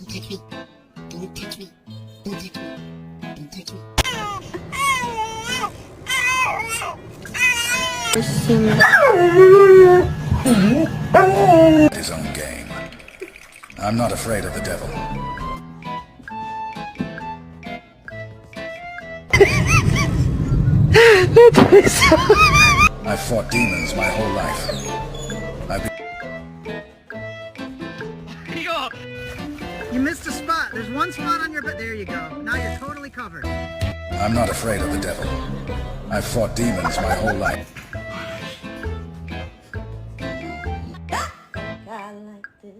touch me. Don't touch me. Don't touch me. Don't touch me. His own game. I'm not afraid of the devil. I've fought demons my whole life. You missed a spot. There's one spot on your butt. There you go. Now you're totally covered. I'm not afraid of the devil. I've fought demons my whole life. I like this.